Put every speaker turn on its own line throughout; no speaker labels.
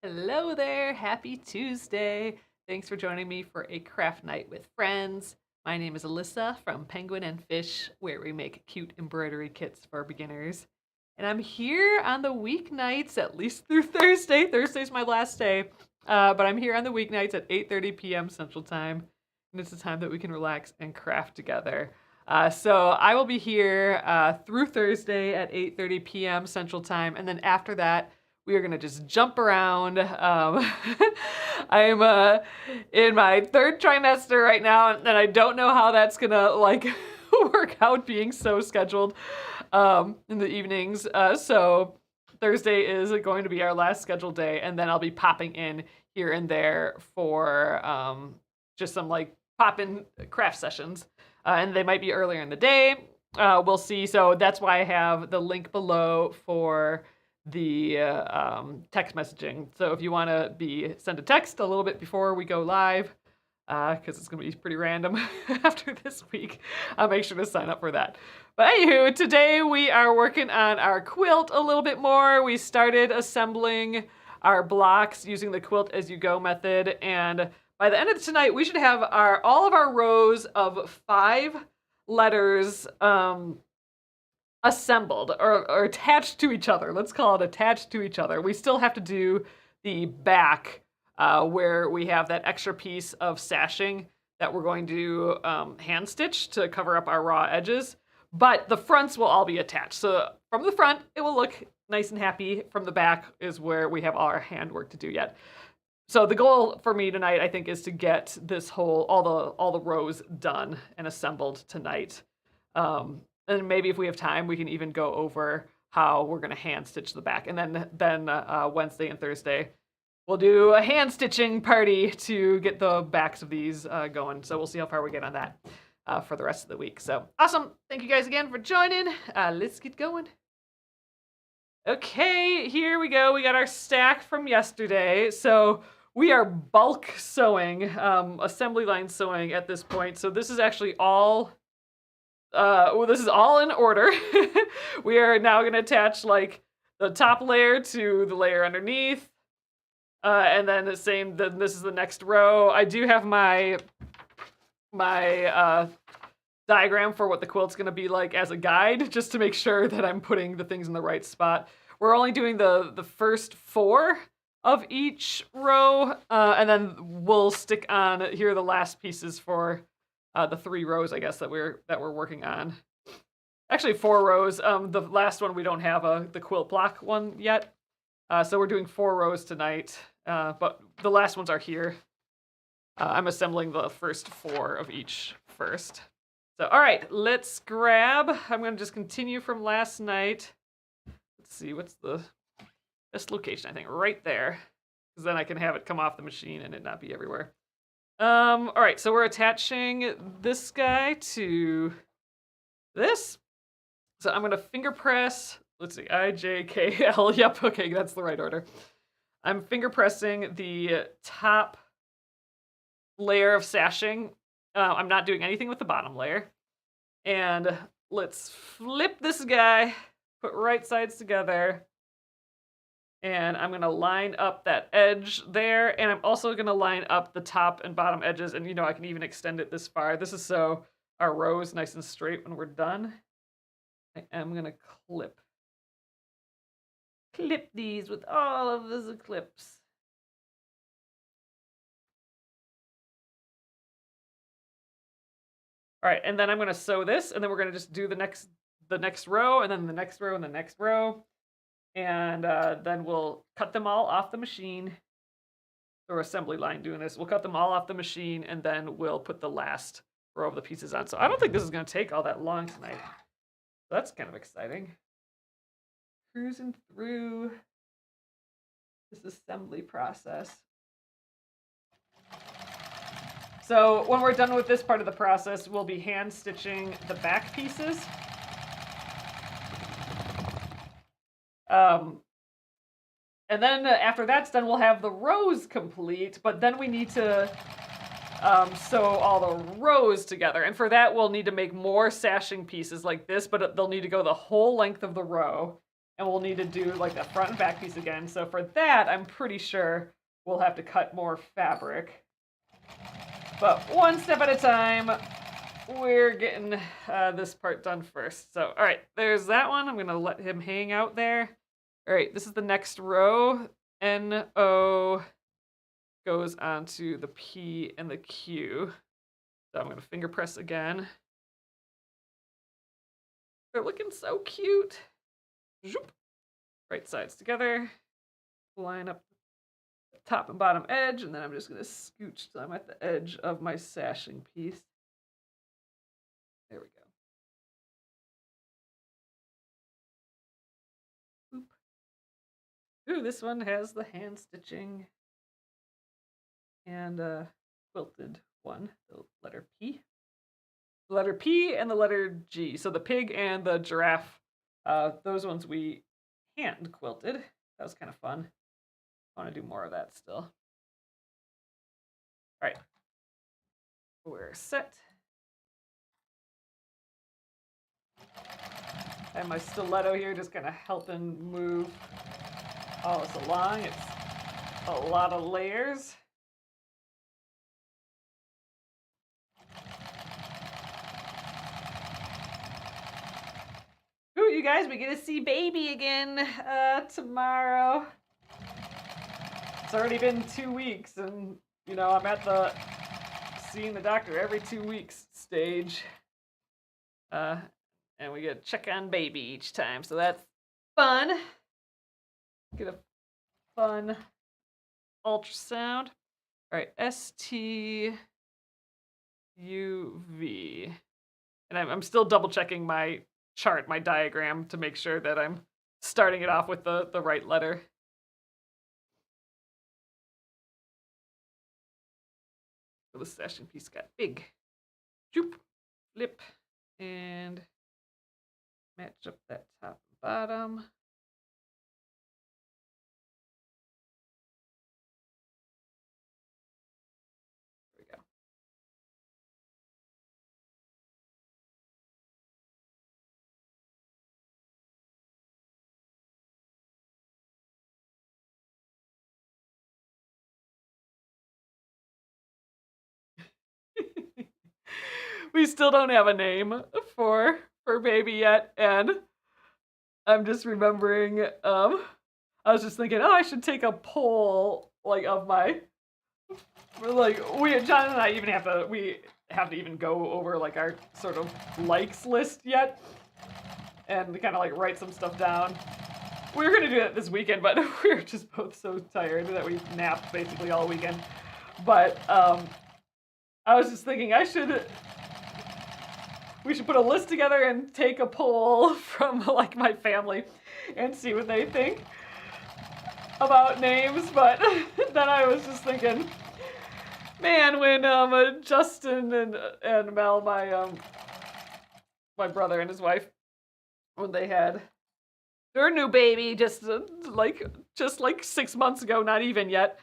Hello there, happy Tuesday. Thanks for joining me for a craft night with friends. My name is Alyssa from Penguin and Fish, where we make cute embroidery kits for beginners. And I'm here on the weeknights, at least through Thursday. Thursday's my last day, but I'm here on the weeknights at 8:30 p.m. Central Time, and it's a time that we can relax and craft together. So I will be here through Thursday at 8:30 p.m. Central Time, and then after that, we are gonna just jump around. I'm in my third trimester right now, and I don't know how that's gonna work out being so scheduled in the evenings. So Thursday is going to be our last scheduled day, and then I'll be popping in here and there for just some like pop-in craft sessions, and they might be earlier in the day. We'll see. So that's why I have the link below for the text messaging. So if you want to send a text a little bit before we go live, because it's going to be pretty random after this week, I'll make sure to sign up for that. But anywho, today we are working on our quilt a little bit more. We started assembling our blocks using the quilt as you go method, and by the end of tonight, we should have all of our rows of 5 letters assembled or attached to each other. Let's call it attached to each other. We still have to do the back where we have that extra piece of sashing that we're going to hand stitch to cover up our raw edges, but the fronts will all be attached. So from the front, it will look nice and happy. From the back is where we have all our handwork to do yet. So the goal for me tonight, I think, is to get this all the rows done and assembled tonight. And maybe if we have time, we can even go over how we're going to hand stitch the back. And then Wednesday and Thursday, we'll do a hand stitching party to get the backs of these going. So we'll see how far we get on that for the rest of the week. So awesome. Thank you guys again for joining. Let's get going. Okay, here we go. We got our stack from yesterday. So we are bulk sewing, assembly line sewing at this point. So this is actually all... this is all in order. We are now going to attach like the top layer to the layer underneath, and then then this is the next row. I do have my diagram for what the quilt's going to be like as a guide, just to make sure that I'm putting the things in the right spot. We're only doing the first 4 of each row, and then we'll stick on here the last pieces for the 3 rows, I guess, that we're working on. Actually, 4 rows. The last one we don't have the quilt block one yet, so we're doing 4 rows tonight. But the last ones are here. I'm assembling the first 4 of each first. So, all right, let's grab. I'm going to just continue from last night. Let's see, what's the best location? I think right there, because then I can have it come off the machine and it not be everywhere. All right, so we're attaching this guy to this. So I'm going to finger press, let's see, I-J-K-L. Yep, okay, that's the right order. I'm finger pressing the top layer of sashing. I'm not doing anything with the bottom layer. And let's flip this guy, put right sides together. And I'm going to line up that edge there, and I'm also going to line up the top and bottom edges, and I can even extend it this far. This is so our row is nice and straight when we're done. I am going to clip these with all of those clips. All right, and then I'm going to sew this, and then we're going to just do the next row, and then the next row, and the next row. And then we'll cut them all off the machine, or assembly line doing this. We'll cut them all off the machine, and then we'll put the last row of the pieces on. So I don't think this is going to take all that long tonight. So that's kind of exciting. Cruising through this assembly process. So when we're done with this part of the process, we'll be hand stitching the back pieces. And then after that's done, we'll have the rows complete, but then we need to sew all the rows together. And for that, we'll need to make more sashing pieces like this, but they'll need to go the whole length of the row. and we'll need to do like the front and back piece again. So for that, I'm pretty sure we'll have to cut more fabric. But one step at a time, we're getting this part done first. So, all right, there's that one. I'm going to let him hang out there. All right, this is the next row. N-O goes onto the P and the Q. So I'm going to finger press again. They're looking so cute. Zoop. Right sides together. Line up the top and bottom edge, and then I'm just going to scooch so I'm at the edge of my sashing piece. There we go. Oop. Ooh, this one has the hand stitching and a quilted one, the letter P. The letter P and the letter G. So the pig and the giraffe, those ones we hand quilted. That was kind of fun. I want to do more of that still. All right. We're set. And my stiletto here just kind of helping move all this along. It's a lot of layers. Ooh, you guys, we get to see baby again tomorrow. It's already been 2 weeks, and you know, I'm at the seeing the doctor every 2 weeks stage. And we get to check on baby each time, so that's fun. Get a fun ultrasound. All right, STUV. And I'm still double checking my chart, my diagram, to make sure that I'm starting it off with the right letter. So the sashing piece got big. Joop, flip, and match up that top and bottom. There we go. We still don't have a name for baby yet, and I'm just remembering, I was just thinking, oh, I should take a poll, like, of my, like, John and I even have to even go over, like, our sort of likes list yet, and kind of, like, write some stuff down. We were gonna do that this weekend, but we were just both so tired that we napped basically all weekend. But, I was just thinking we should put a list together and take a poll from like my family and see what they think about names. But then I was just thinking, man, when Justin and Mel, my brother and his wife, when they had their new baby just like 6 months ago, not even yet,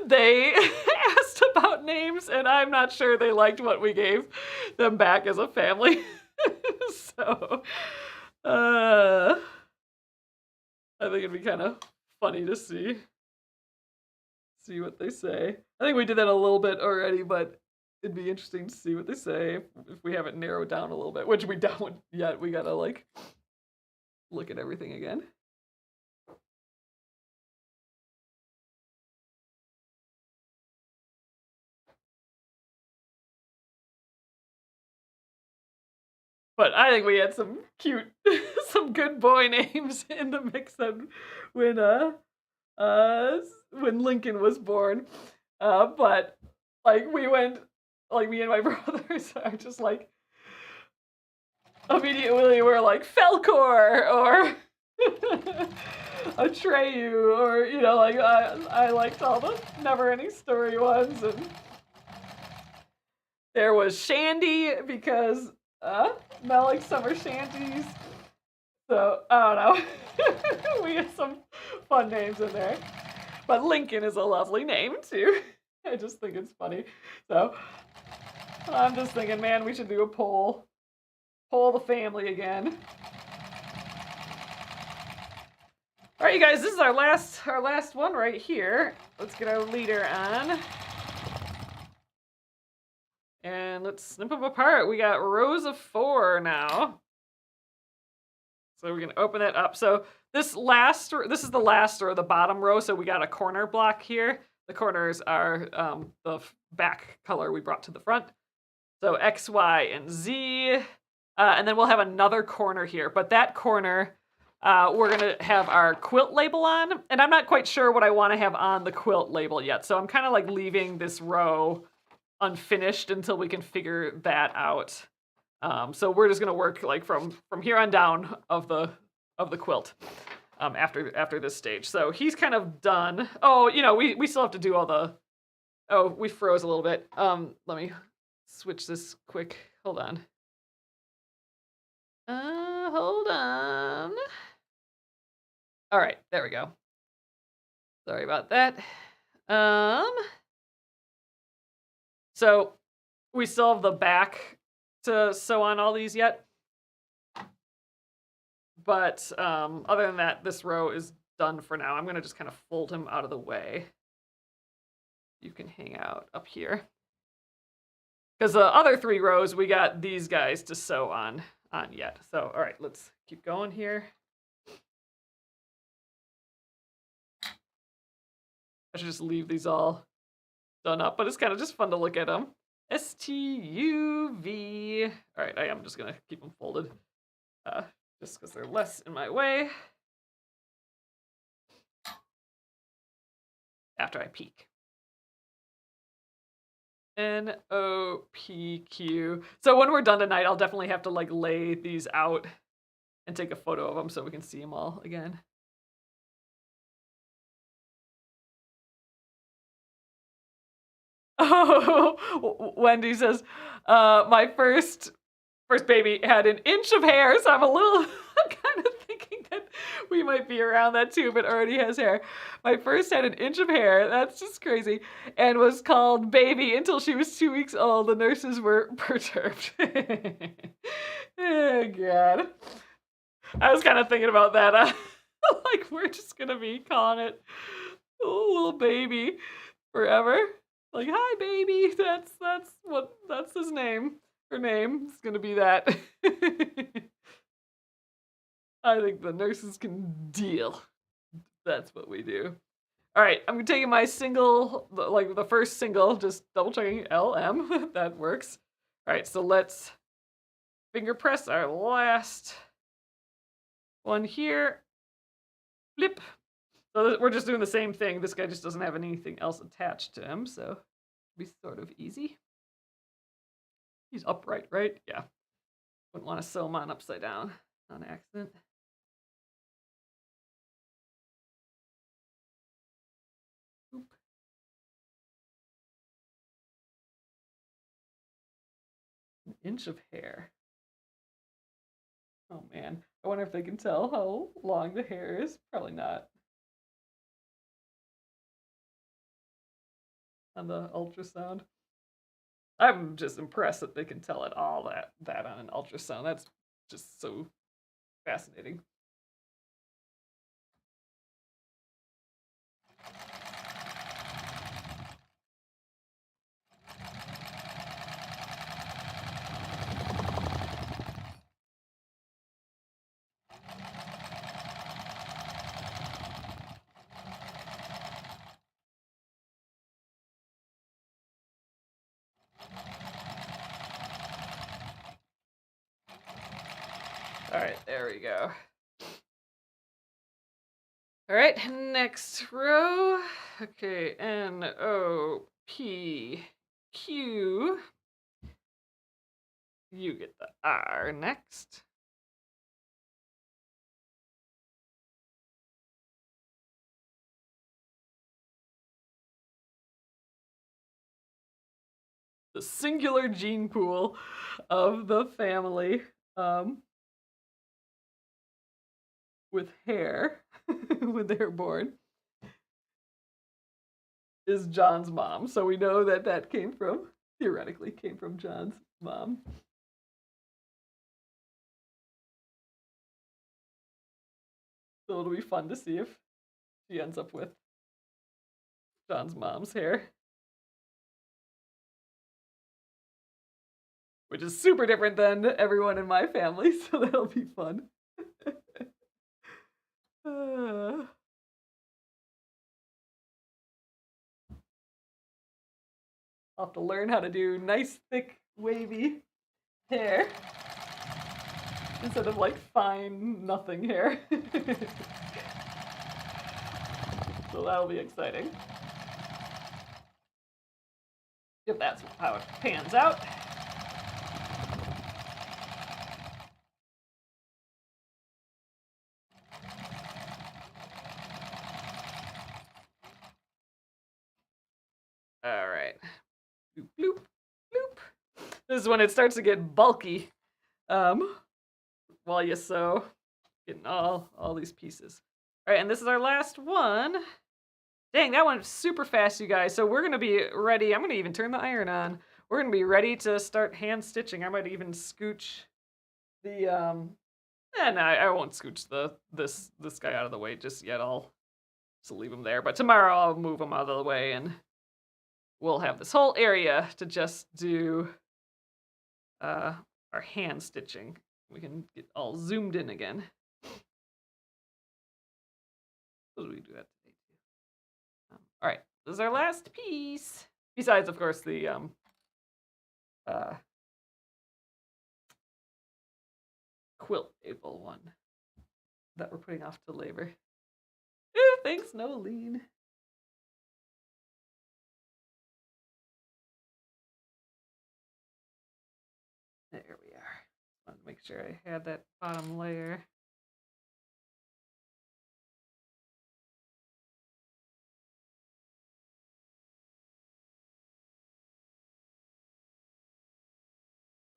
they asked about names, and I'm not sure they liked what we gave them back as a family. So, I think it'd be kind of funny to see what they say. I think we did that a little bit already, but it'd be interesting to see what they say if we haven't narrowed down a little bit, which we don't yet. We gotta like look at everything again. But I think we had some cute, some good boy names in the mix when Lincoln was born. But like we went, like me and my brothers are just like immediately we're like Felcor or Atreyu, or you know, like I liked all the Never Ending Story ones, and there was Shandy because Mel likes summer shanties. So I don't know. We had some fun names in there, but Lincoln is a lovely name too. I just think it's funny. So I'm just thinking, man, we should do a poll the family again. All right, you guys, this is our last one right here. Let's get our leader on. And let's snip them apart. We got rows of 4 now. So we're gonna open it up. So this is the last or the bottom row. So we got a corner block here. The corners are the back color we brought to the front. So X, Y, and Z. And then we'll have another corner here. But that corner, we're gonna have our quilt label on. And I'm not quite sure what I wanna have on the quilt label yet. So I'm kind of like leaving this row unfinished until we can figure that out. So we're just gonna work like from here on down of the quilt after this stage. So he's kind of done. Oh, you know, we still have to do all the. Oh, we froze a little bit. Let me switch this quick. Hold on. Hold on. All right, there we go. Sorry about that. So we still have the back to sew on all these yet. But other than that, this row is done for now. I'm gonna just kind of fold him out of the way. You can hang out up here. Because the other 3 rows, we got these guys to sew on yet. So, all right, let's keep going here. I should just leave these all done up, but it's kind of just fun to look at them. STUV. All right, I am just gonna keep them folded, just because they're less in my way. After I peek. NOPQ. So when we're done tonight, I'll definitely have to like lay these out and take a photo of them so we can see them all again. Oh, Wendy says, my first baby had an inch of hair, so I'm kind of thinking that we might be around that too, but already has hair. My first had an inch of hair, that's just crazy, and was called baby until she was 2 weeks old. The nurses were perturbed. Oh, God. I was kind of thinking about that. Like, we're just going to be calling it little baby forever. Like, hi, baby. That's his name. Her name is gonna be that. I think the nurses can deal. That's what we do. All right, I'm taking my single, like the first single, just double checking LM. That works. All right, so let's finger press our last one here. Flip. So we're just doing the same thing. This guy just doesn't have anything else attached to him, so it'll be sort of easy. He's upright, right? Yeah. Wouldn't want to sew him on upside down on accident. Oop. An inch of hair. Oh man. I wonder if they can tell how long the hair is. Probably not. On the ultrasound. I'm just impressed that they can tell it all that on an ultrasound. That's just so fascinating. All right, there we go. All right, next row. Okay, NOPQ. You get the R next. The singular gene pool of the family, with hair, when they're born, is John's mom. So we know that theoretically came from John's mom. So it'll be fun to see if she ends up with John's mom's hair. Which is super different than everyone in my family, so that'll be fun. I'll have to learn how to do nice, thick, wavy hair instead of like fine, nothing hair. So that'll be exciting. If that's how it pans out. All right. Bloop, bloop, bloop. This is when it starts to get bulky. While you sew, getting all these pieces. All right, and this is our last one. Dang, that went super fast, you guys. So we're gonna be ready. I'm gonna even turn the iron on. We're gonna be ready to start hand stitching. I might even scooch the I won't scooch this guy out of the way just yet. I'll just leave him there. But tomorrow I'll move him out of the way and we'll have this whole area to just do our hand stitching. We can get all zoomed in again. So we do that today too. All right, this is our last piece. Besides, of course, the quilt label one that we're putting off to labor. Ooh, thanks, Nolene. There we are. I want to make sure I had that bottom layer.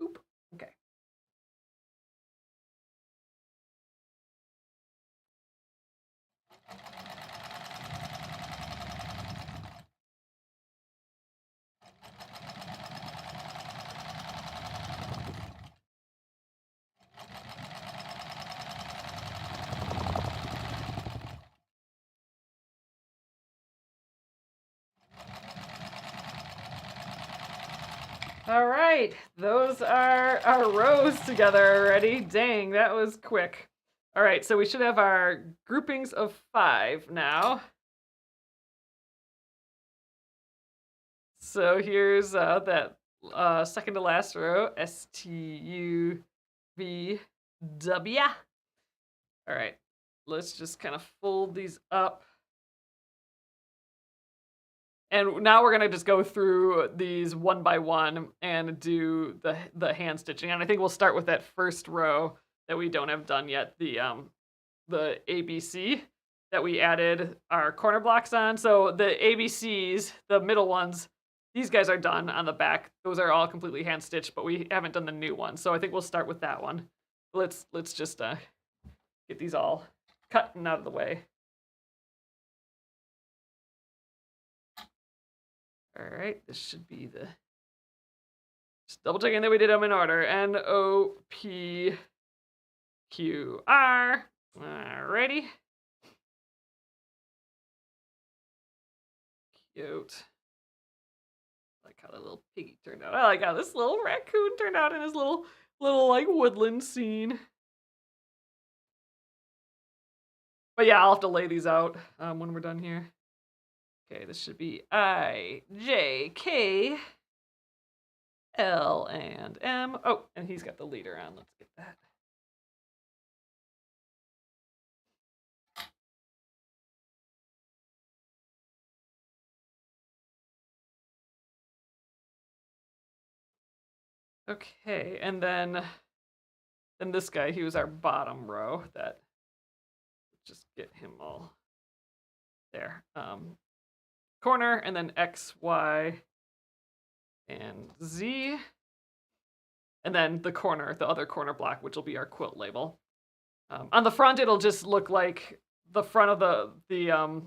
Oop. Okay. All right, those are our rows together already. Dang, that was quick. All right, so we should have our groupings of 5 now. So here's that second to last row, S-T-U-V-W. All right, let's just kind of fold these up. And now we're gonna just go through these one by one and do the hand stitching. And I think we'll start with that first row that we don't have done yet, the ABC that we added our corner blocks on. So the ABCs, the middle ones, these guys are done on the back. Those are all completely hand stitched, but we haven't done the new one. So I think we'll start with that one. Let's just get these all cut and out of the way. All right, this should be the, just double checking that we did them in order. N-O-P-Q-R. Alrighty. Cute. I like how the little piggy turned out. I like how this little raccoon turned out in his little like woodland scene. But yeah, I'll have to lay these out when we're done here. Okay, this should be I, J, K, L, and M. Oh, and he's got the leader on. Let's get that. Okay, and then this guy, he was our bottom row. That, just get him all there. Corner, and then X, Y, and Z. And then the corner, the other corner block, which will be our quilt label. On the front, it'll just look like the front of the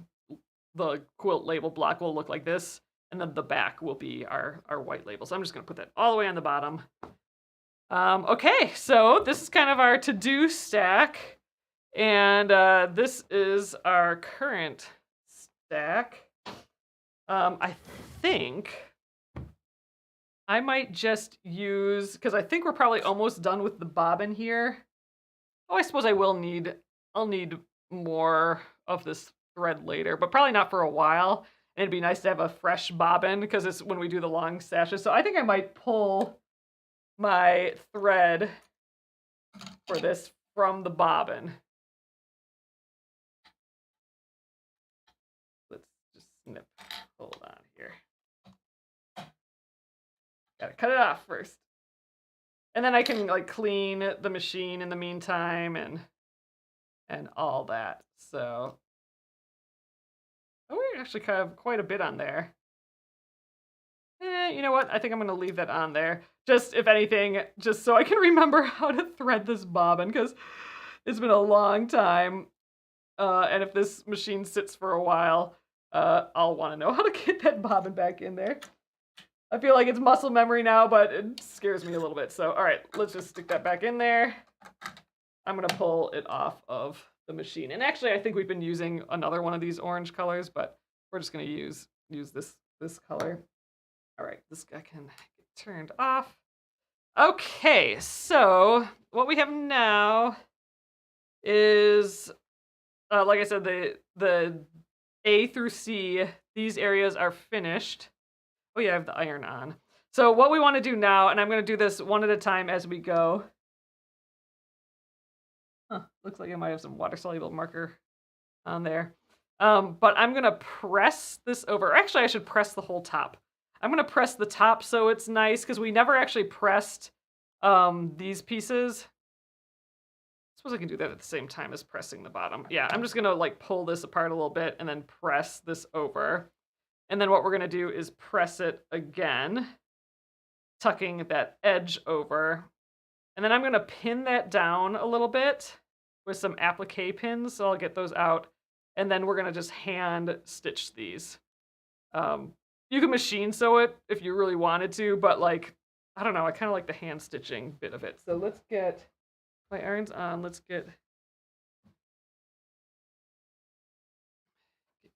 quilt label block will look like this, and then the back will be our white label. So I'm just gonna put that all the way on the bottom. Okay, so this is kind of our to-do stack. And this is our current stack. I think I might just use, because I think we're probably almost done with the bobbin here. Oh, I suppose I'll need more of this thread later, but probably not for a while. And it'd be nice to have a fresh bobbin because it's when we do the long sashes. So I think I might pull my thread for this from the bobbin. Let's just snip. Hold on here. Gotta cut it off first. And then I can like clean the machine in the meantime and all that. So we actually have quite a bit on there. You know what? I think I'm going to leave that on there. Just, if anything, just so I can remember how to thread this bobbin, because it's been a long time. And if this machine sits for a while, I'll want to know how to get that bobbin back in there. I feel like it's muscle memory now, but it scares me a little bit. So, all right, let's just stick that back in there. I'm going to pull it off of the machine. And actually, I think we've been using another one of these orange colors, but we're just going to use this color. All right, this guy can get turned off. Okay, so what we have now is, like I said, the A through C, these areas are finished. Oh yeah, I have the iron on. So what we want to do now, and I'm going to do this one at a time as we go. Looks like I might have some water-soluble marker on there. But I'm going to press this over. Actually, I should press the whole top. I'm going to press the top so it's nice, because we never actually pressed these pieces. I suppose I can do that at the same time as pressing the bottom. Yeah, I'm just going to like pull this apart a little bit and then press this over. And then what we're going to do is press it again, tucking that edge over. And then I'm going to pin that down a little bit with some applique pins, so I'll get those out. And then we're going to just hand stitch these. You can machine sew it if you really wanted to, but like, I don't know, I kind of like the hand stitching bit of it. So let's get my irons on. Let's get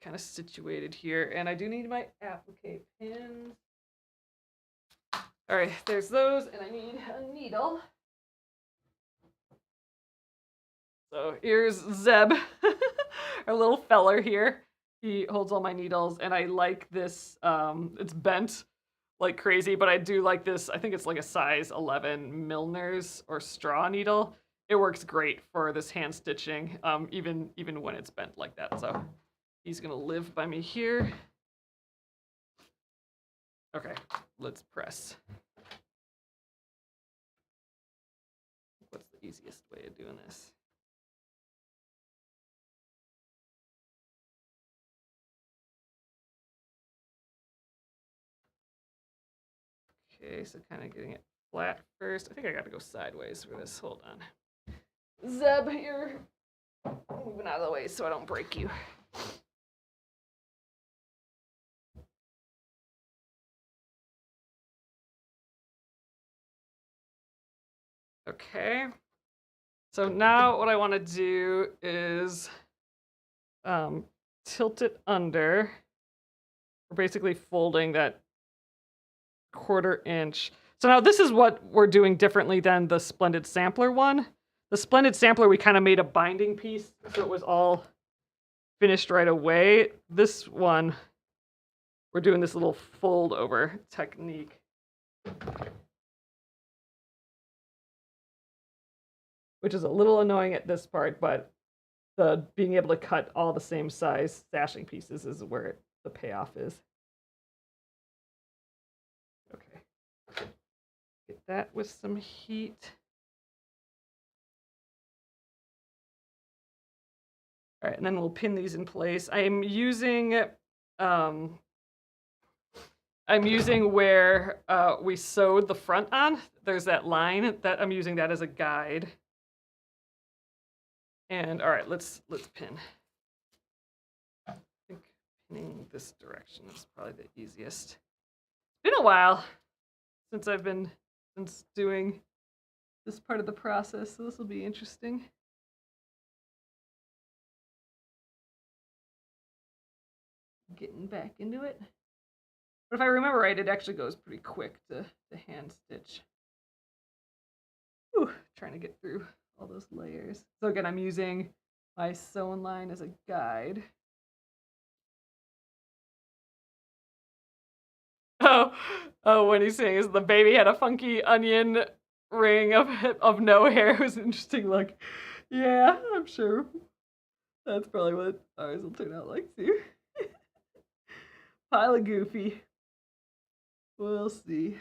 kind of situated here. And I do need my applique pins. All right, there's those, and I need a needle. So here's Zeb, our little feller here. He holds all my needles, and I like this. It's bent like crazy, but I do like this. I think it's like a size 11 Milner's or straw needle. It works great for this hand stitching, even when it's bent like that. So he's gonna live by me here. Okay, let's press. What's the easiest way of doing this? Okay, so kind of getting it flat first. I think I got to go sideways for this. Hold on. Zeb, you're moving out of the way so I don't break you. Okay. So now what I want to do is tilt it under. We're basically folding that 1/4 inch. So now this is what we're doing differently than the Splendid Sampler one. The Splendid Sampler, we kind of made a binding piece, so it was all finished right away. This one, we're doing this little fold over technique. Which is a little annoying at this part, but the being able to cut all the same size sashing pieces is where the payoff is. Okay. Get that with some heat. All right, and then we'll pin these in place. I'm using where we sewed the front on. There's that line that I'm using that as a guide. And all right, let's pin. I think pinning this direction is probably the easiest. It's been a while since I've been doing this part of the process, so this will be interesting. getting back into it. But if I remember right, it actually goes pretty quick to hand stitch. Whew, trying to get through all those layers. So again, I'm using my sewing line as a guide. Oh, what he's saying is the baby had a funky onion ring of no hair. It was an interesting look. Yeah, I'm sure. That's probably what ours will turn out like too. Pile of goofy. We'll see.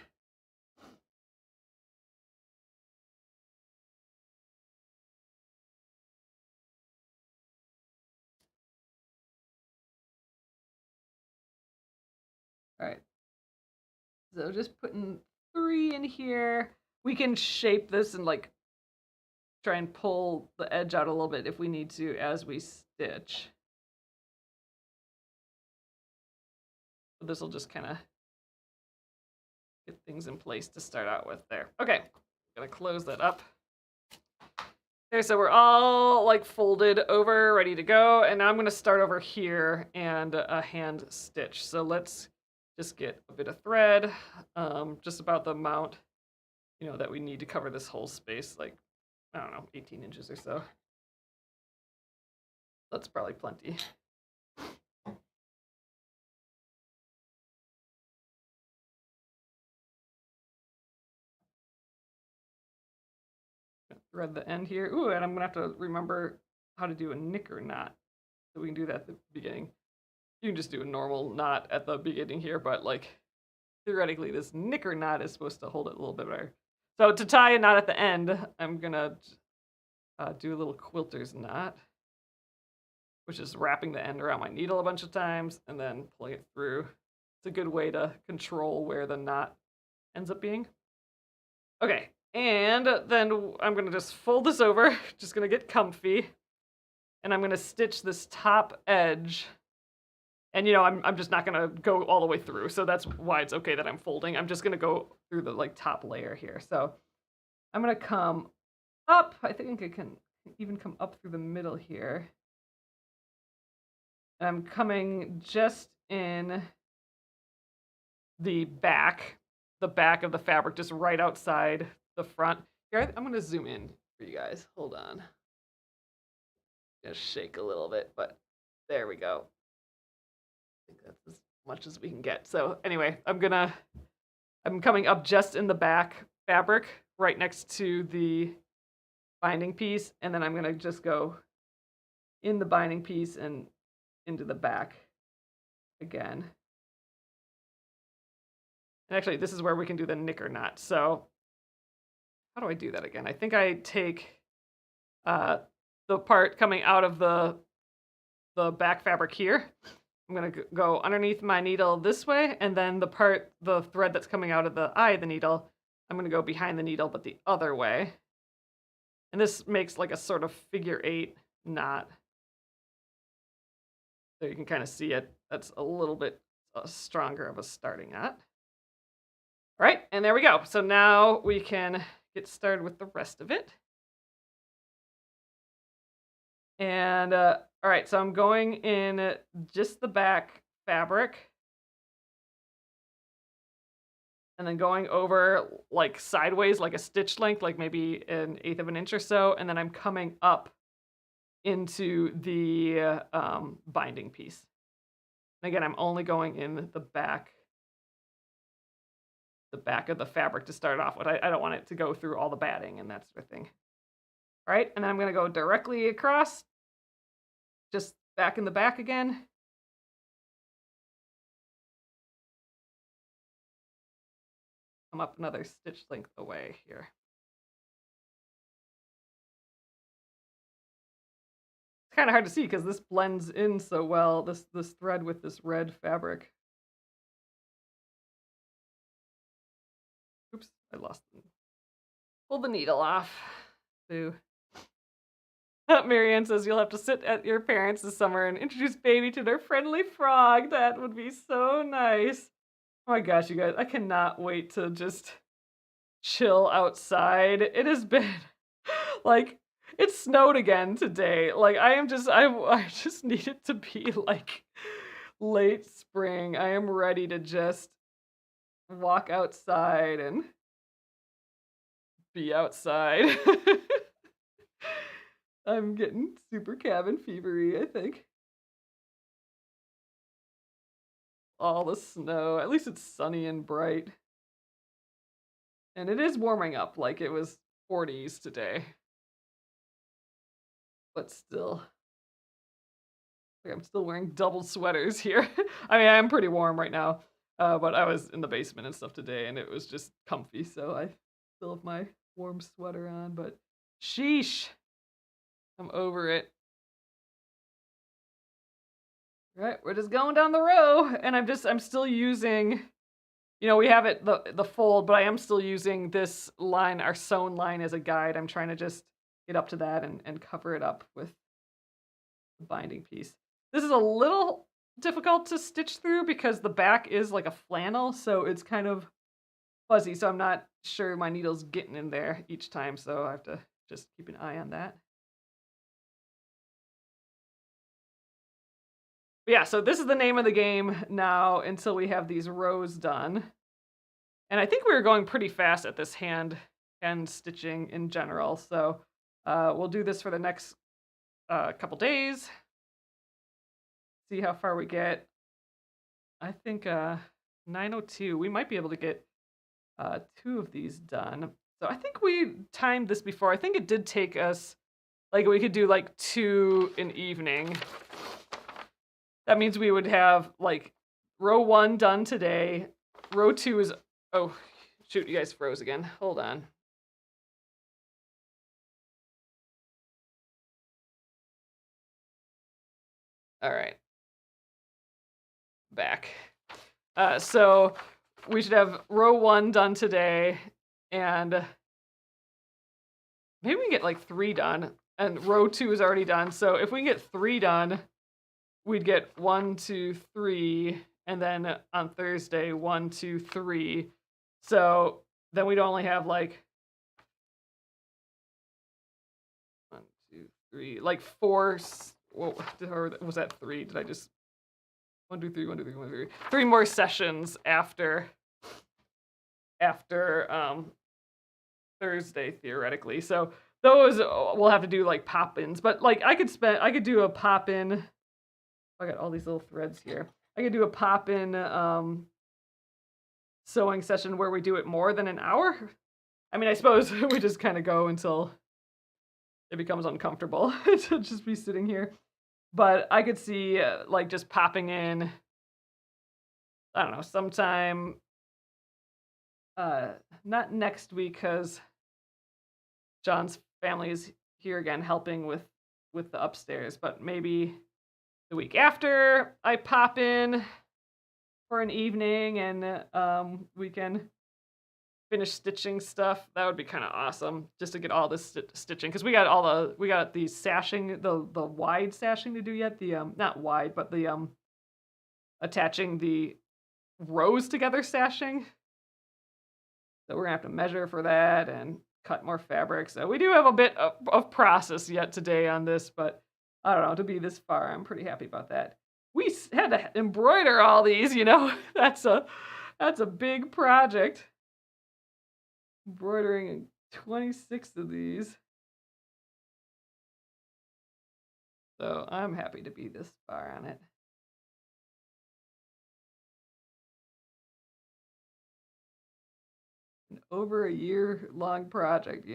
All right. So just putting 3 in here. We can shape this and like try and pull the edge out a little bit if we need to as we stitch. But this will just kind of get things in place to start out with there. Okay, I'm gonna close that up. Okay, so we're all like folded over, ready to go. And now I'm gonna start over here and a hand stitch. So let's just get a bit of thread, just about the amount, that we need to cover this whole space, like, I don't know, 18 inches or so. That's probably plenty. Thread the end here. Ooh, and I'm gonna have to remember how to do a knicker knot. So we can do that at the beginning. You can just do a normal knot at the beginning here, but like theoretically this knicker knot is supposed to hold it a little bit better. So to tie a knot at the end, I'm gonna do a little quilter's knot, which is wrapping the end around my needle a bunch of times and then pulling it through. It's a good way to control where the knot ends up being. Okay, and then I'm gonna just fold this over, just gonna get comfy, and I'm gonna stitch this top edge. And I'm just not gonna go all the way through, so that's why it's okay that I'm folding. I'm just gonna go through the like top layer here. So I'm gonna come up. I think I can even come up through the middle here. And I'm coming just in the back of the fabric, just right outside the front. Here, I'm gonna zoom in for you guys. Hold on. Just shake a little bit, but there we go. I think that's as much as we can get. So anyway, I'm coming up just in the back fabric, right next to the binding piece, and then I'm gonna just go in the binding piece and into the back again. And actually, this is where we can do the knicker knot. So how do I do that again? I think I take the part coming out of the back fabric here. I'm gonna go underneath my needle this way, and then the thread that's coming out of the eye of the needle, I'm gonna go behind the needle, but the other way. And this makes like a sort of figure 8 knot. So you can kind of see it. That's a little bit stronger of a starting knot. All right, and there we go. So now we can get started with the rest of it. And all right, so I'm going in just the back fabric. And then going over like sideways, like a stitch length, like maybe 1/8 of an inch or so. And then I'm coming up into the binding piece. And again, I'm only going in the back of the fabric to start off with. I don't want it to go through all the batting and that sort of thing. All right, and then I'm going to go directly across, just back in the back again. Come up another stitch length away here. It's kind of hard to see because this blends in so well, this thread with this red fabric. Oops, I lost them. Pull the needle off. Boo. Marianne says you'll have to sit at your parents' this summer and introduce baby to their friendly frog. That would be so nice. Oh my gosh, you guys, I cannot wait to just chill outside. It has been like, it snowed again today. Like I just need it to be like late spring. I am ready to just walk outside and be outside. I'm getting super cabin fevery, I think. All the snow. At least it's sunny and bright. And it is warming up like it was 40s today. But still, like I'm still wearing double sweaters here. I mean, I'm pretty warm right now. But I was in the basement and stuff today and it was just comfy. So I still have my warm sweater on. But sheesh, I'm over it. Right, we're just going down the row, and I'm still using, we have it the fold, but I am still using this line, our sewn line, as a guide. I'm trying to just get up to that and cover it up with the binding piece. This is a little difficult to stitch through because the back is like a flannel, so it's kind of fuzzy. So I'm not sure my needle's getting in there each time, so I have to just keep an eye on that. But yeah, so this is the name of the game now until we have these rows done. And I think we were going pretty fast at this hand stitching in general. So we'll do this for the next couple days. See how far we get. I think 9:02. We might be able to get 2 of these done. So I think we timed this before. I think it did take us, like we could do like 2 an evening. That means we would have like row 1 done today. Row 2 is, oh, shoot, you guys froze again. Hold on. All right. Back. So we should have row 1 done today, and maybe we can get like 3 done, and row 2 is already done. So if we can get 3 done, we'd get 1, 2, 3, and then on Thursday, 1, 2, 3. So then we'd only have like 1, 2, 3, like 4. Or was that 3? Did I just 1, 2, 3, 1, 2, 3, 1, 2, 3? 3 more sessions after Thursday theoretically. So those we'll have to do like pop-ins, but like I could do a pop-in. I got all these little threads here. I could do a pop-in sewing session where we do it more than an hour. I mean, I suppose we just kind of go until it becomes uncomfortable to just be sitting here. But I could see like just popping in, I don't know, sometime, not next week because John's family is here again helping with the upstairs, but maybe the week after I pop in for an evening and we can finish stitching stuff. That would be kind of awesome just to get all this stitching, because we got the sashing, the wide sashing to do yet, the not wide but the attaching the rows together sashing. So we're gonna have to measure for that and cut more fabric. So we do have a bit of process yet today on this, but I don't know, to be this far, I'm pretty happy about that. We had to embroider all these, that's a big project. Embroidering 26 of these. So I'm happy to be this far on it. An over a year-long project,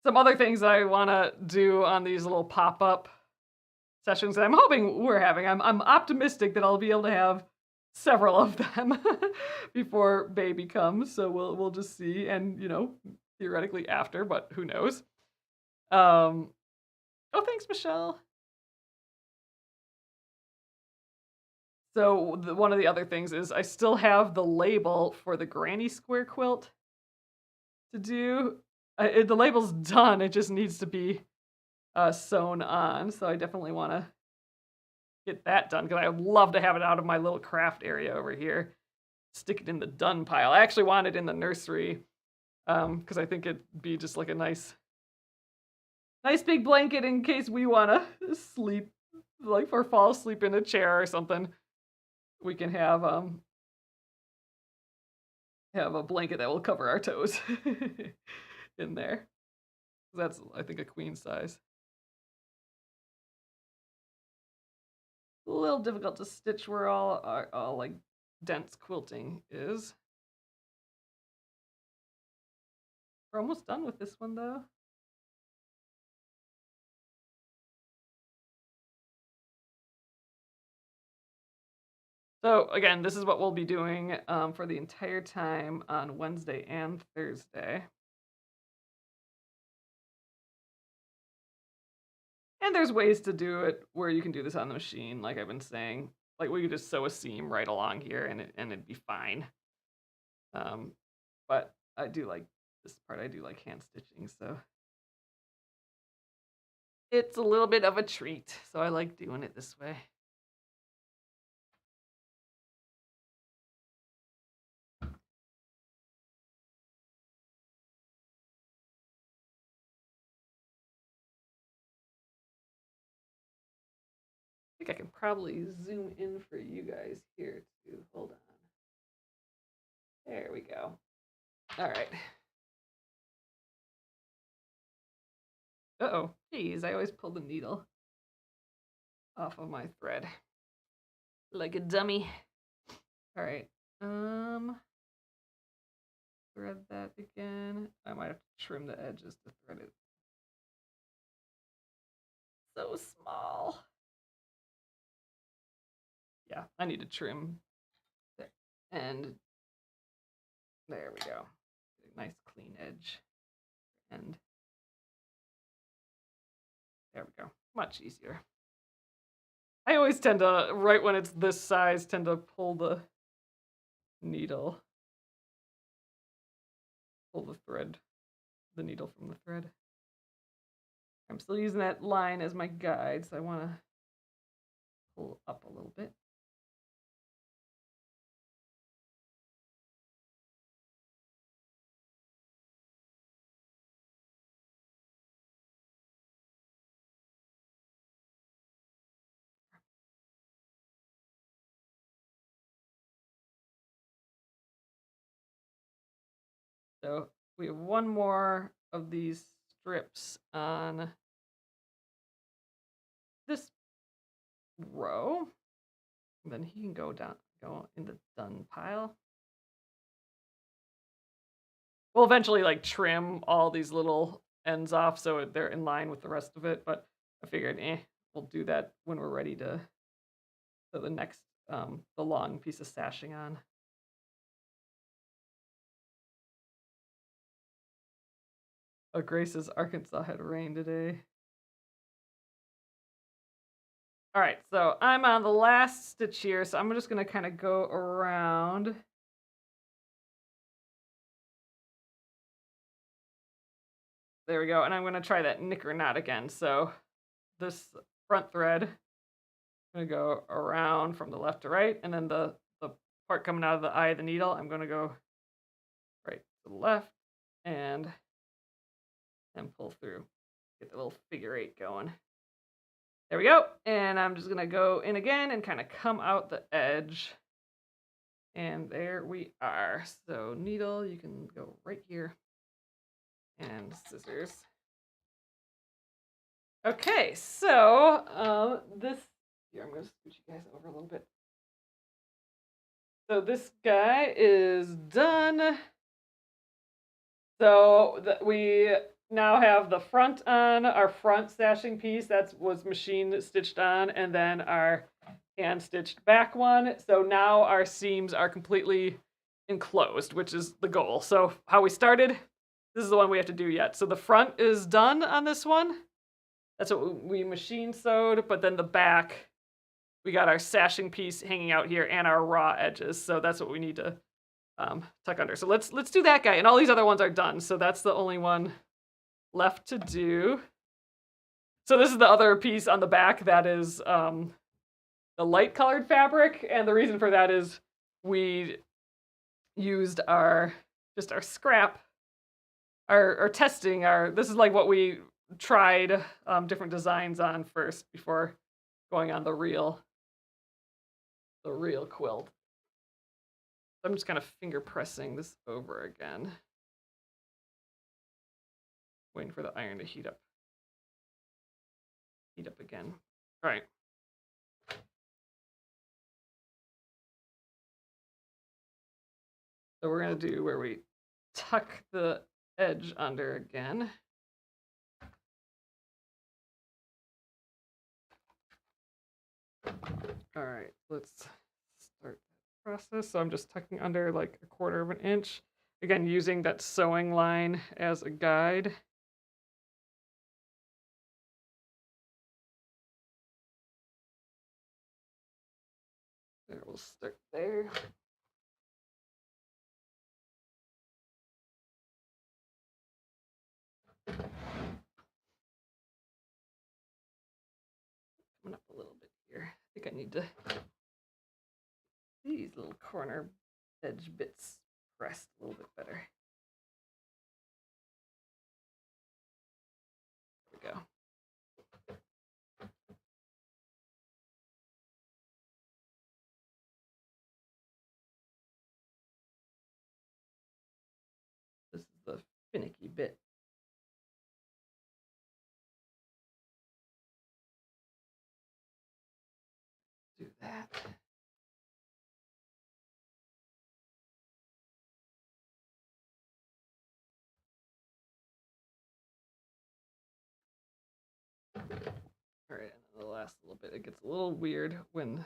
Some other things I want to do on these little pop-up sessions that I'm hoping we're having. I'm optimistic that I'll be able to have several of them before baby comes. So we'll just see, and theoretically after, but who knows? Oh, thanks, Michelle. So one of the other things is I still have the label for the granny square quilt to do. The label's done. It just needs to be sewn on. So I definitely want to get that done because I would love to have it out of my little craft area over here. Stick it in the done pile. I actually want it in the nursery because I think it'd be just like a nice big blanket in case we want to sleep like for fall asleep in a chair or something, we can have a blanket that will cover our toes in there. That's, I think, a queen size. A little difficult to stitch where all like dense quilting is. We're almost done with this one though. So again, this is what we'll be doing for the entire time on Wednesday and Thursday. And there's ways to do it where you can do this on the machine, like I've been saying. Like we could just sew a seam right along here and it'd be fine. But I do like this part. I do like hand stitching, so it's a little bit of a treat. So I like doing it this way. I think I can probably zoom in for you guys here too. Hold on. There we go. All right. Uh-oh. Geez, I always pull the needle off of my thread. Like a dummy. All right. Thread that again. I might have to trim the edges to thread it. So small. Yeah, I need to trim the end. There we go. Nice clean edge. And there we go. Much easier. I always tend to, right when it's this size, tend to pull the needle. Pull the thread, the needle from the thread. I'm still using that line as my guide, so I want to pull up a little bit. So we have one more of these strips on this row. And then he can go in the done pile. We'll eventually like trim all these little ends off so they're in line with the rest of it, but I figured, we'll do that when we're ready to the next, the long piece of sashing on. Oh, Grace's Arkansas had rain today. All right, so I'm on the last stitch here, so I'm just gonna kind of go around. There we go, and I'm gonna try that knicker knot again. So this front thread, I'm gonna go around from the left to right, and then the part coming out of the eye of the needle, I'm gonna go right to the left and pull through. Get the little figure eight going. There we go. And I'm just gonna go in again and kind of come out the edge. And there we are. So needle, you can go right here. And scissors. Okay, so this, here, I'm gonna scooch you guys over a little bit. So this guy is done. So we now have the front on, our front sashing piece that was machine stitched on, and then our hand stitched back one. So now our seams are completely enclosed, which is the goal. So how we started, this is the one we have to do yet. So the front is done on this one. That's what we machine sewed, but then the back, we got our sashing piece hanging out here and our raw edges. So that's what we need to tuck under. So let's do that guy, and all these other ones are done. So that's the only one left to do. So this is the other piece on the back that is the light colored fabric, and the reason for that is we used our scrap, our testing, this is like what we tried different designs on first before going on the real quilt. I'm just kind of finger pressing this over again, waiting for the iron to heat up again. All right. So we're gonna do where we tuck the edge under again. All right, let's start that process. So I'm just tucking under like 1/4 of an inch. Again, using that sewing line as a guide. There, we'll start there. Coming up a little bit here. I think I need to these little corner edge bits pressed a little bit better. There we go. This is the finicky bit. Do that. All right, and the last little bit, it gets a little weird when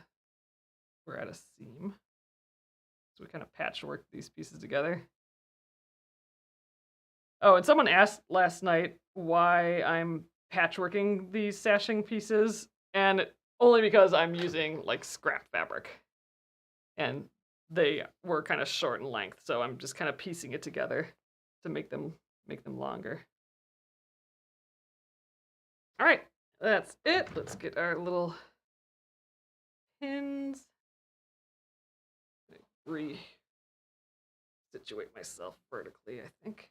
we're at a seam. So we kind of patchwork these pieces together. Oh, and someone asked last night why I'm patchworking these sashing pieces, and only because I'm using like scrap fabric. And they were kind of short in length, so I'm just kind of piecing it together to make them longer. All right, that's it. Let's get our little pins. Re-situate myself vertically, I think.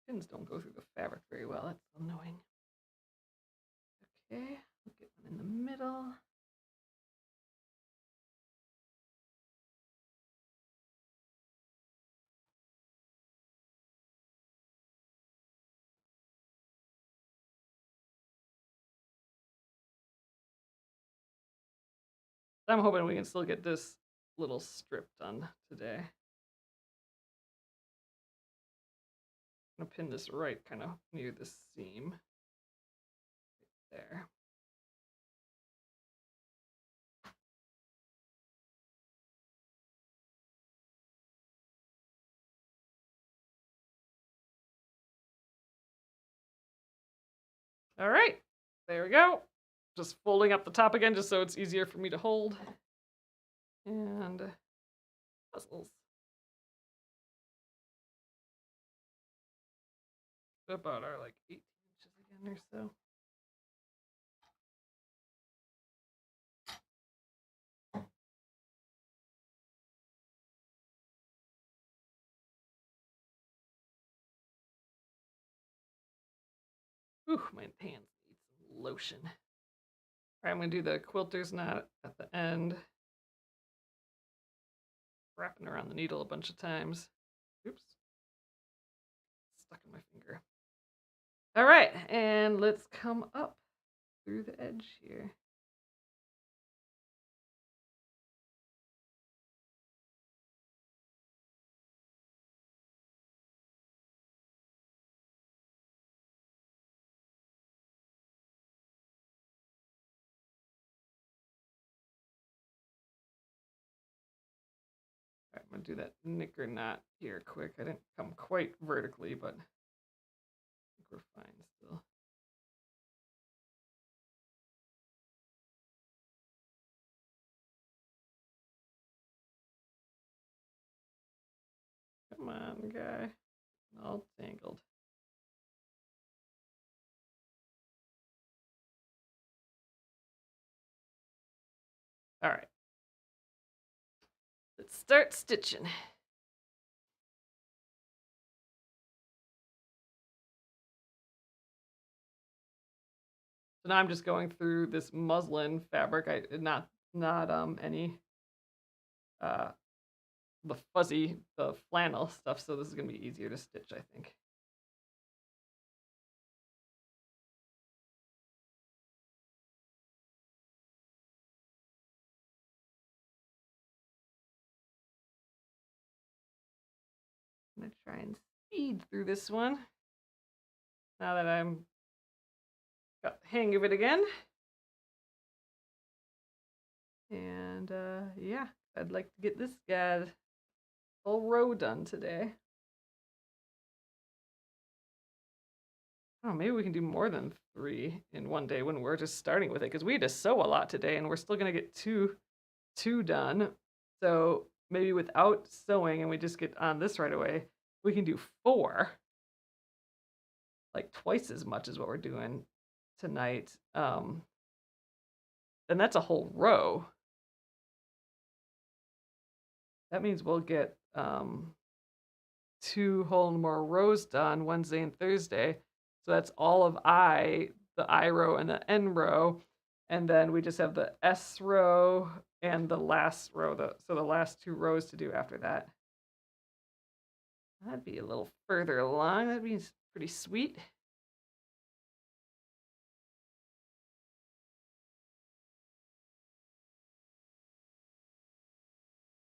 Pins don't go through the fabric very well. That's annoying. Okay, we'll get one in the middle. I'm hoping we can still get this little strip done today. I'm gonna pin this right kind of near the seam. Right there. All right, there we go. Just folding up the top again just so it's easier for me to hold. And puzzles. About our like 18 inches again or so. Ooh, my hands need some lotion. All right, I'm gonna do the quilter's knot at the end. Wrapping around the needle a bunch of times. Oops. Stuck in my finger. All right, and let's come up through the edge here. All right, I'm gonna do that knicker knot here quick. I didn't come quite vertically, but I think we're fine still. Come on, guy. All tangled. All right, let's start stitching. So now I'm just going through this muslin fabric. Not any uh the flannel stuff, so this is gonna be easier to stitch, I think. I'm gonna try and speed through this one now that I'm got the hang of it again. And yeah, I'd like to get this guy whole row done today. Oh, maybe we can do more than 3 in one day when we're just starting with it, because we had to sew a lot today and we're still gonna get two done. So maybe without sewing and we just get on this right away, we can do 4, like twice as much as what we're doing tonight. Then that's a whole row. That means we'll get 2 whole more rows done Wednesday and Thursday. So that's all of the I row and the N row. And then we just have the S row and the last row, so the last 2 rows to do after that. That'd be a little further along. That'd be pretty sweet.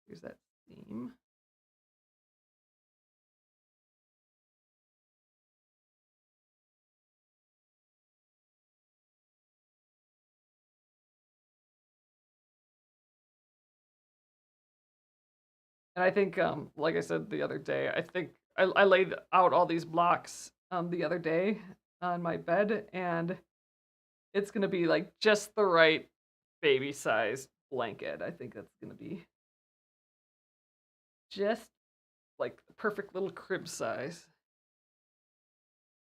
Here's that seam. And I think, like I said the other day, I think I laid out all these blocks the other day on my bed, and it's gonna be like just the right baby size blanket. I think that's gonna be just like the perfect little crib size.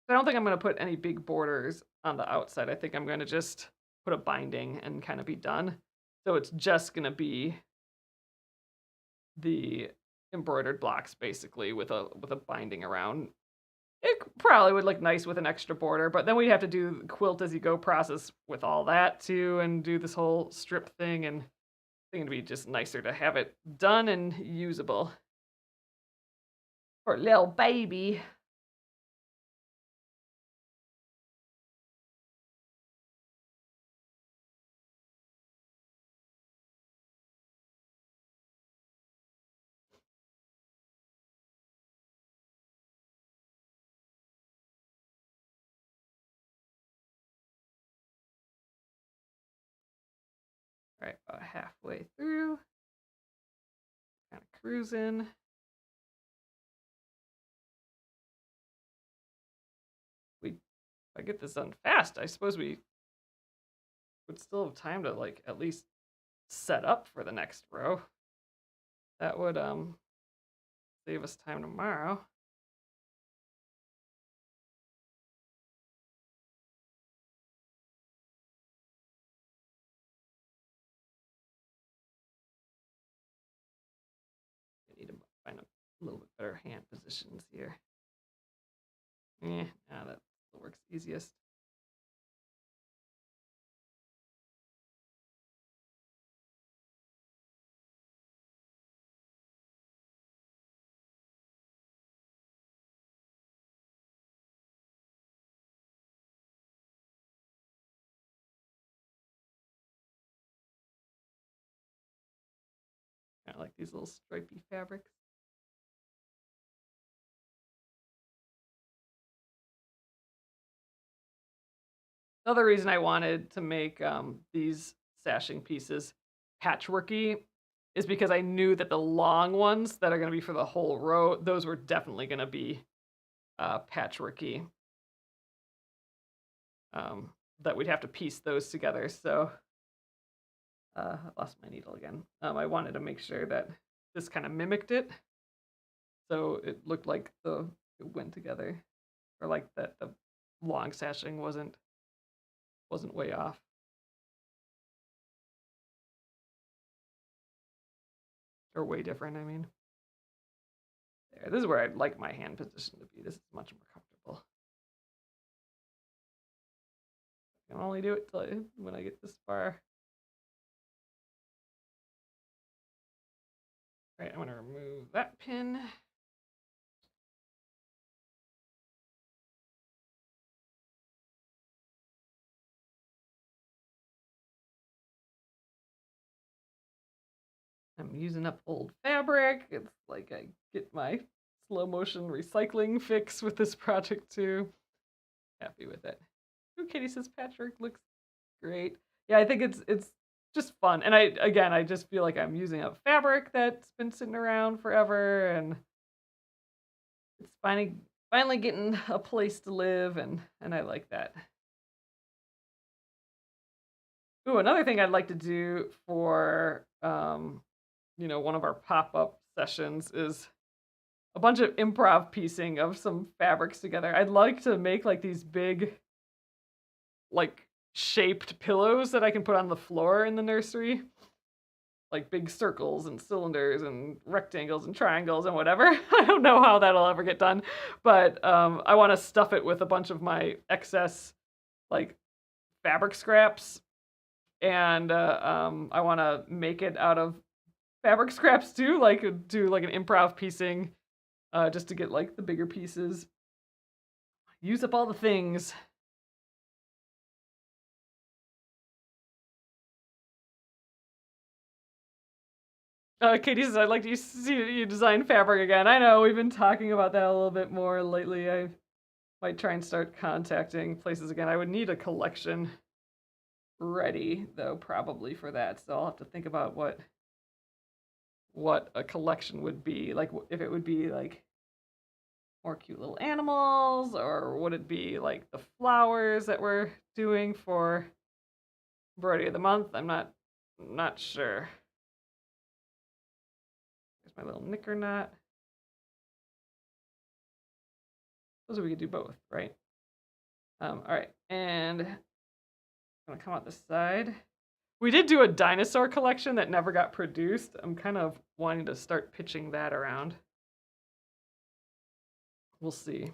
I don't think I'm gonna put any big borders on the outside. I think I'm gonna just put a binding and kind of be done. So it's just gonna be the embroidered blocks basically with a binding around. It probably would look nice with an extra border, but then we'd have to do quilt as you go process with all that too, and do this whole strip thing. And I think it'd be just nicer to have it done and usable for little baby. All right, about halfway through, kind of cruising. If I get this done fast, I suppose we would still have time to like at least set up for the next row. That would save us time tomorrow. I need to find a little bit better hand positions here. That works easiest. Kind of like these little stripy fabrics. The other reason I wanted to make these sashing pieces patchworky is because I knew that the long ones that are going to be for the whole row, those were definitely going to be patchworky. That we'd have to piece those together. So I lost my needle again. I wanted to make sure that this kind of mimicked it, so it looked like it went together, or like that the long sashing wasn't way off. or way different, I mean. There, this is where I'd like my hand position to be. This is much more comfortable. I can only do it when I get this far. All right, I'm gonna remove that pin. I'm using up old fabric. It's like I get my slow motion recycling fix with this project too. Happy with it. Ooh, Katie says patchwork looks great. Yeah, I think it's just fun. And I just feel like I'm using up fabric that's been sitting around forever, and it's finally getting a place to live, and I like that. Ooh, another thing I'd like to do for one of our pop-up sessions is a bunch of improv piecing of some fabrics together. I'd like to make like these big like shaped pillows that I can put on the floor in the nursery. Like big circles and cylinders and rectangles and triangles and whatever. I don't know how that'll ever get done, but I want to stuff it with a bunch of my excess like fabric scraps, and I want to make it out of fabric scraps too, like do like an improv piecing, just to get like the bigger pieces. Use up all the things. Katie says, I'd like to see you design fabric again. I know, we've been talking about that a little bit more lately. I might try and start contacting places again. I would need a collection ready, though, probably for that. So I'll have to think about what a collection would be. Like, if it would be, like, more cute little animals, or would it be, like, the flowers that we're doing for Embroidery of the Month? I'm not sure. My little knicker knot. Suppose we could do both, right? All right, and I'm gonna come out this side. We did do a dinosaur collection that never got produced. I'm kind of wanting to start pitching that around. We'll see.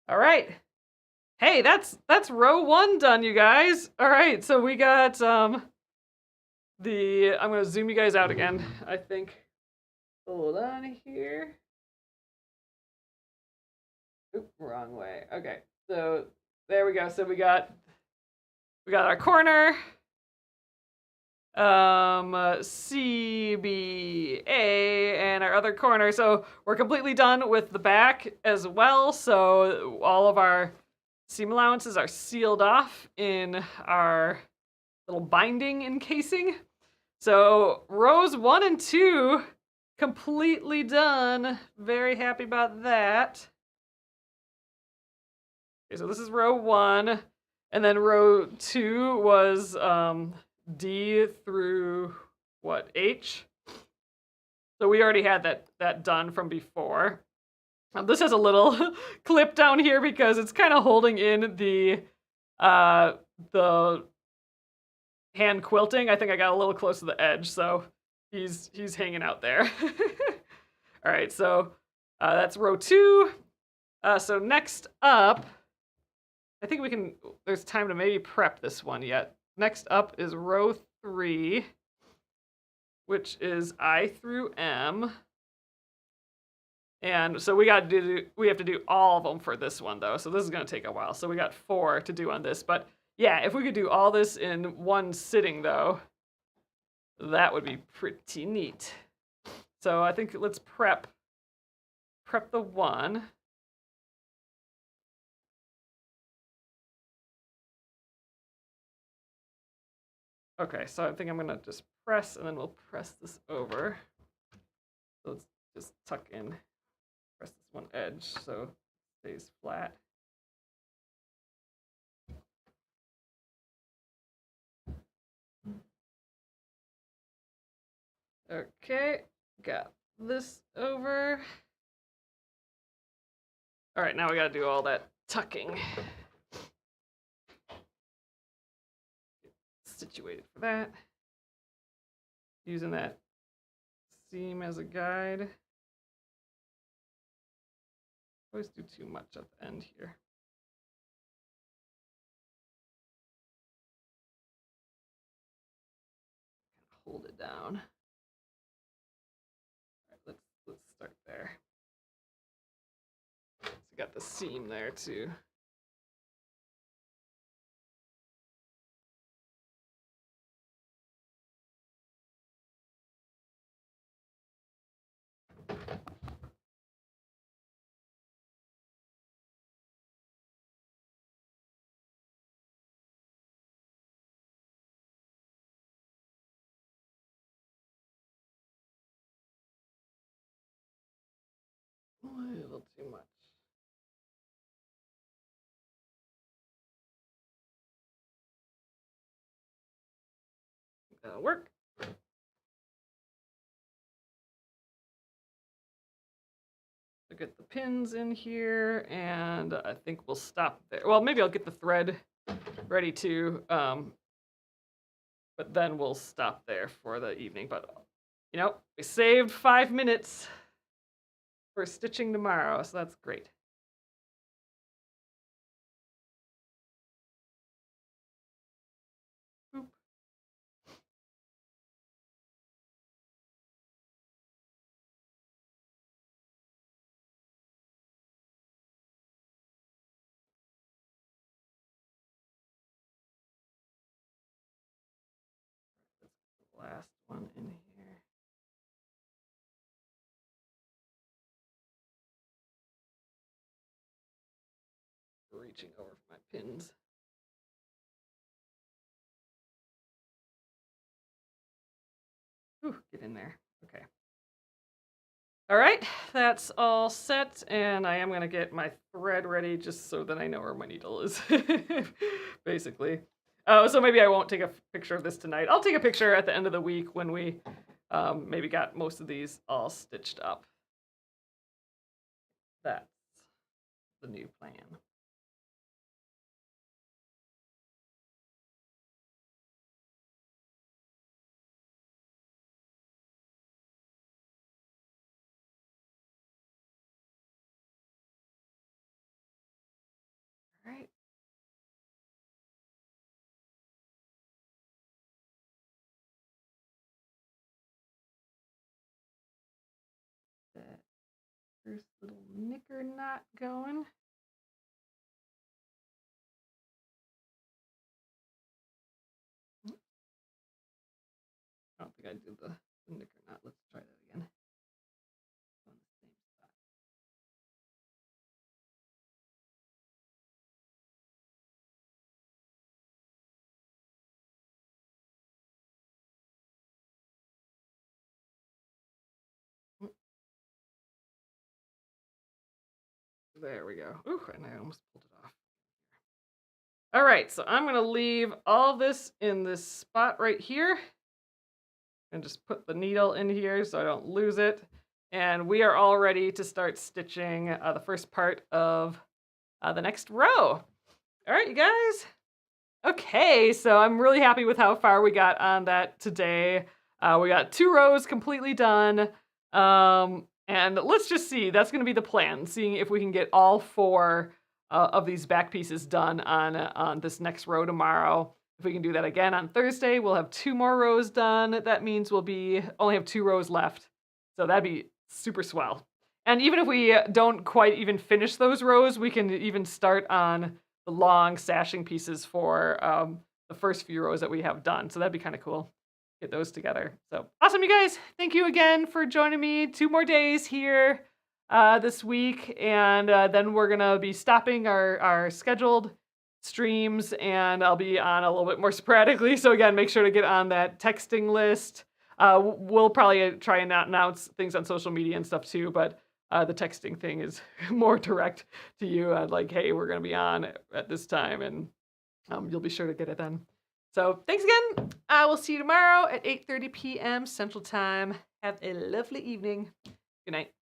All right. Hey, that's row 1 done, you guys. All right, so we got I'm gonna zoom you guys out again, I think. Hold on here. Oop, wrong way. Okay, so there we go. So we got our corner, CBA, and our other corner. So we're completely done with the back as well. So all of our seam allowances are sealed off in our little binding encasing. So rows 1 and 2 completely done. Very happy about that. Okay, so this is row 1, and then row 2 was D through what, H? So we already had that done from before. This has a little clip down here because it's kind of holding in the hand quilting. I think I got a little close to the edge, so he's hanging out there. All right, so that's row 2. So next up, I think there's time to maybe prep this one yet. Next up is row 3, which is I through M. And so we have to do all of them for this one though. So this is gonna take a while. So we got 4 to do on this. But yeah, if we could do all this in one sitting though, that would be pretty neat. So I think let's prep the one. Okay, so I think I'm gonna just press, and then we'll press this over. So let's just tuck in, press this one edge so it stays flat. Okay, got this over. All right, now we gotta do all that tucking. Situated for that. using that seam as a guide. Always do too much at the end here. Hold it down. All right, let's start there. So we got the seam there too. A little too much. That'll work. So get the pins in here, and I think we'll stop there. Well, maybe I'll get the thread ready too, but then we'll stop there for the evening. But, you know, we saved 5 minutes for stitching tomorrow, so that's great. Boop. Last one in here. Reaching over for my pins. Ooh, get in there. Okay. All right, that's all set, and I am gonna get my thread ready just so that I know where my needle is, basically. So maybe I won't take a picture of this tonight. I'll take a picture at the end of the week when we maybe got most of these all stitched up. That's the new plan. All right. That first little knicker knot going. I don't think I did the knicker knot. Let's try that again. On the same spot. There we go. Ooh, and I almost pulled it off. All right, so I'm gonna leave all this in this spot right here and just put the needle in here so I don't lose it. And we are all ready to start stitching the first part of the next row. All right, you guys. Okay, so I'm really happy with how far we got on that today. We got 2 rows completely done. And let's just see, that's gonna be the plan, seeing if we can get all 4 of these back pieces done on this next row tomorrow. If we can do that again on Thursday, we'll have 2 more rows done. That means we'll only have 2 rows left. So that'd be super swell. And even if we don't quite even finish those rows, we can even start on the long sashing pieces for the first few rows that we have done. So that'd be kind of cool. Get those together. So awesome, you guys. Thank you again for joining me. 2 more days here this week. And then we're going to be stopping our scheduled streams, and I'll be on a little bit more sporadically. So again, make sure to get on that texting list. We'll probably try and announce things on social media and stuff too, but the texting thing is more direct to you. Like, hey, we're going to be on at this time, and you'll be sure to get it then. So thanks again. I will see you tomorrow at 8:30 p.m. Central Time. Have a lovely evening. Good night.